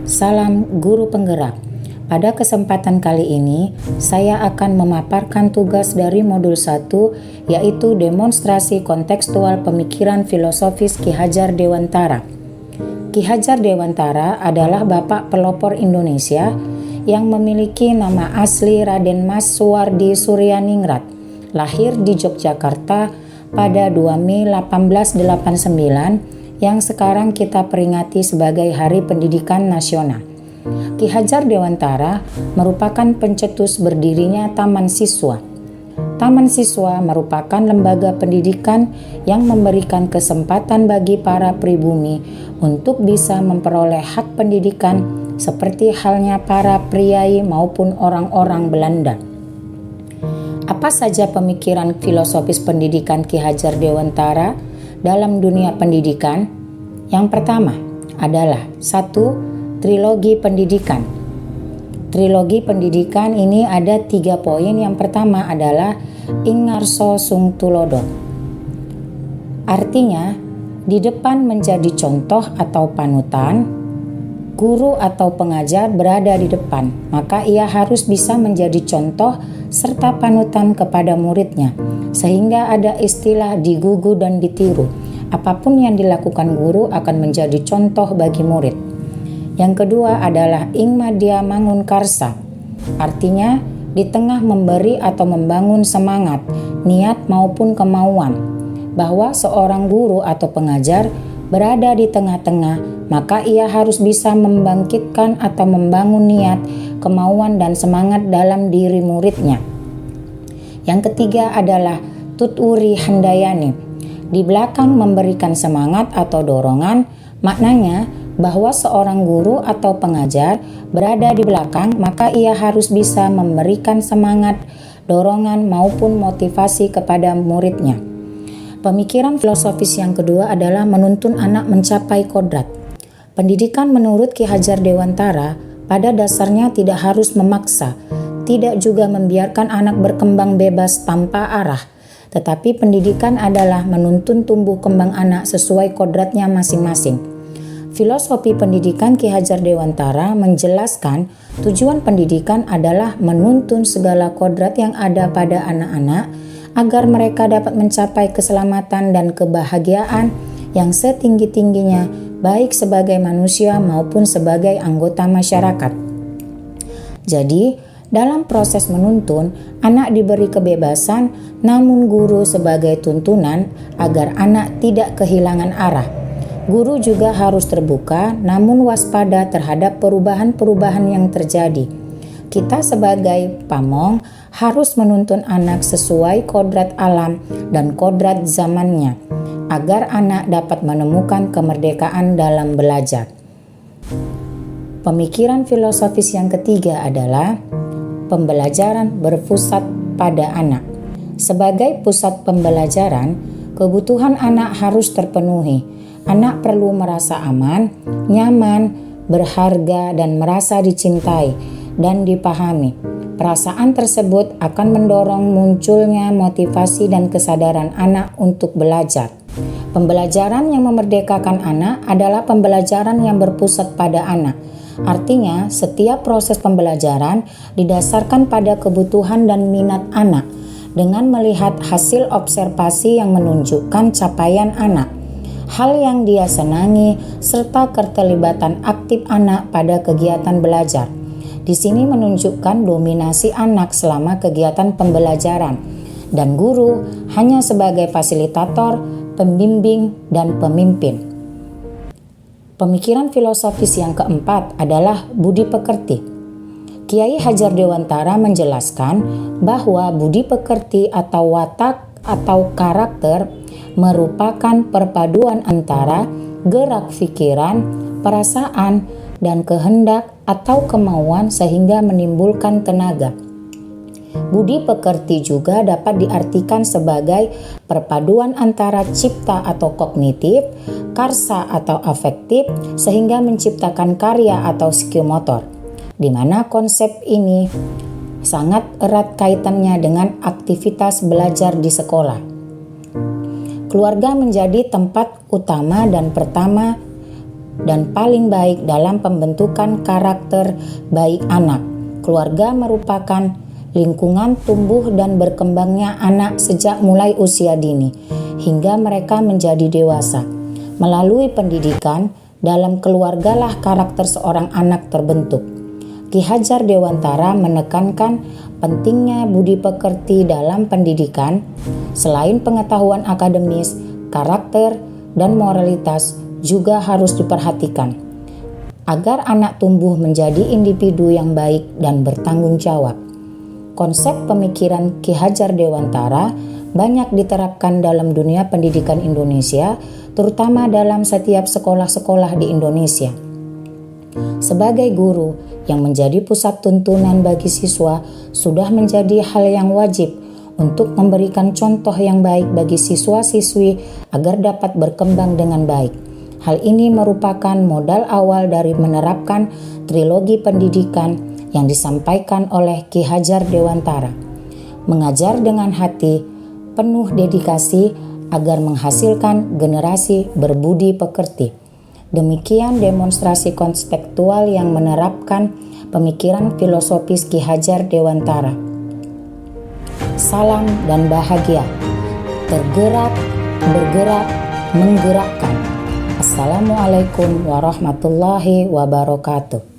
Salam Guru Penggerak. Pada kesempatan kali ini, saya akan memaparkan tugas dari modul 1, yaitu demonstrasi kontekstual pemikiran filosofis Ki Hajar Dewantara. Ki Hajar Dewantara adalah Bapak pelopor Indonesia yang memiliki nama asli Raden Mas Suwardi Suryaningrat, lahir di Yogyakarta pada 2 Mei 1889 yang sekarang kita peringati sebagai Hari Pendidikan Nasional. Ki Hajar Dewantara merupakan pencetus berdirinya Taman Siswa. Taman Siswa merupakan lembaga pendidikan yang memberikan kesempatan bagi para pribumi untuk bisa memperoleh hak pendidikan seperti halnya para priai maupun orang-orang Belanda. Apa saja pemikiran filosofis pendidikan Ki Hajar Dewantara dalam dunia pendidikan? Yang pertama adalah 1. Trilogi pendidikan. Trilogi pendidikan ini ada 3 poin. Yang pertama adalah ing ngarsa sung tulodo. Artinya, di depan menjadi contoh atau panutan, guru atau pengajar berada di depan, maka ia harus bisa menjadi contoh serta panutan kepada muridnya, sehingga ada istilah digugu dan ditiru. Apapun yang dilakukan guru akan menjadi contoh bagi murid. Yang kedua adalah ing madya mangun karsa. Artinya di tengah memberi atau membangun semangat, niat maupun kemauan. Bahwa seorang guru atau pengajar berada di tengah-tengah, maka ia harus bisa membangkitkan atau membangun niat, kemauan dan semangat dalam diri muridnya. Yang ketiga adalah tuturi handayani. Di belakang memberikan semangat atau dorongan, maknanya bahwa seorang guru atau pengajar berada di belakang, maka ia harus bisa memberikan semangat, dorongan maupun motivasi kepada muridnya. Pemikiran filosofis yang kedua adalah menuntun anak mencapai kodrat. Pendidikan menurut Ki Hajar Dewantara pada dasarnya tidak harus memaksa, tidak juga membiarkan anak berkembang bebas tanpa arah. Tetapi pendidikan adalah menuntun tumbuh kembang anak sesuai kodratnya masing-masing. Filosofi pendidikan Ki Hajar Dewantara menjelaskan tujuan pendidikan adalah menuntun segala kodrat yang ada pada anak-anak agar mereka dapat mencapai keselamatan dan kebahagiaan yang setinggi-tingginya baik sebagai manusia maupun sebagai anggota masyarakat. Jadi, dalam proses menuntun, anak diberi kebebasan, namun guru sebagai tuntunan agar anak tidak kehilangan arah. Guru juga harus terbuka, namun waspada terhadap perubahan-perubahan yang terjadi. Kita sebagai pamong harus menuntun anak sesuai kodrat alam dan kodrat zamannya, agar anak dapat menemukan kemerdekaan dalam belajar. Pemikiran filosofis yang ketiga adalah pembelajaran berpusat pada anak. Sebagai pusat pembelajaran, kebutuhan anak harus terpenuhi. Anak perlu merasa aman, nyaman, berharga, dan merasa dicintai dan dipahami. Perasaan tersebut akan mendorong munculnya motivasi dan kesadaran anak untuk belajar. Pembelajaran yang memerdekakan anak adalah pembelajaran yang berpusat pada anak. Artinya, setiap proses pembelajaran didasarkan pada kebutuhan dan minat anak dengan melihat hasil observasi yang menunjukkan capaian anak, hal yang dia senangi, serta keterlibatan aktif anak pada kegiatan belajar. Di sini menunjukkan dominasi anak selama kegiatan pembelajaran, dan guru hanya sebagai fasilitator, pembimbing, dan pemimpin. Pemikiran filosofis yang keempat adalah budi pekerti. Kiai Hajar Dewantara menjelaskan bahwa budi pekerti atau watak atau karakter merupakan perpaduan antara gerak pikiran, perasaan, dan kehendak atau kemauan sehingga menimbulkan tenaga. Budi pekerti juga dapat diartikan sebagai perpaduan antara cipta atau kognitif, karsa atau afektif, sehingga menciptakan karya atau skill motor, di mana konsep ini sangat erat kaitannya dengan aktivitas belajar di sekolah. Keluarga menjadi tempat utama dan pertama dan paling baik dalam pembentukan karakter baik anak. Keluarga merupakan lingkungan tumbuh dan berkembangnya anak sejak mulai usia dini hingga mereka menjadi dewasa. Melalui pendidikan, dalam keluargalah karakter seorang anak terbentuk. Ki Hajar Dewantara menekankan pentingnya budi pekerti dalam pendidikan. Selain pengetahuan akademis, karakter dan moralitas juga harus diperhatikan agar anak tumbuh menjadi individu yang baik dan bertanggung jawab. Konsep pemikiran Ki Hajar Dewantara banyak diterapkan dalam dunia pendidikan Indonesia, terutama dalam setiap sekolah-sekolah di Indonesia. Sebagai guru yang menjadi pusat tuntunan bagi siswa, sudah menjadi hal yang wajib untuk memberikan contoh yang baik bagi siswa-siswi agar dapat berkembang dengan baik. Hal ini merupakan modal awal dari menerapkan trilogi pendidikan yang disampaikan oleh Ki Hajar Dewantara. Mengajar dengan hati, penuh dedikasi agar menghasilkan generasi berbudi pekerti. Demikian demonstrasi konseptual yang menerapkan pemikiran filosofis Ki Hajar Dewantara. Salam dan bahagia. Tergerak, bergerak, menggerakkan. Assalamualaikum warahmatullahi wabarakatuh.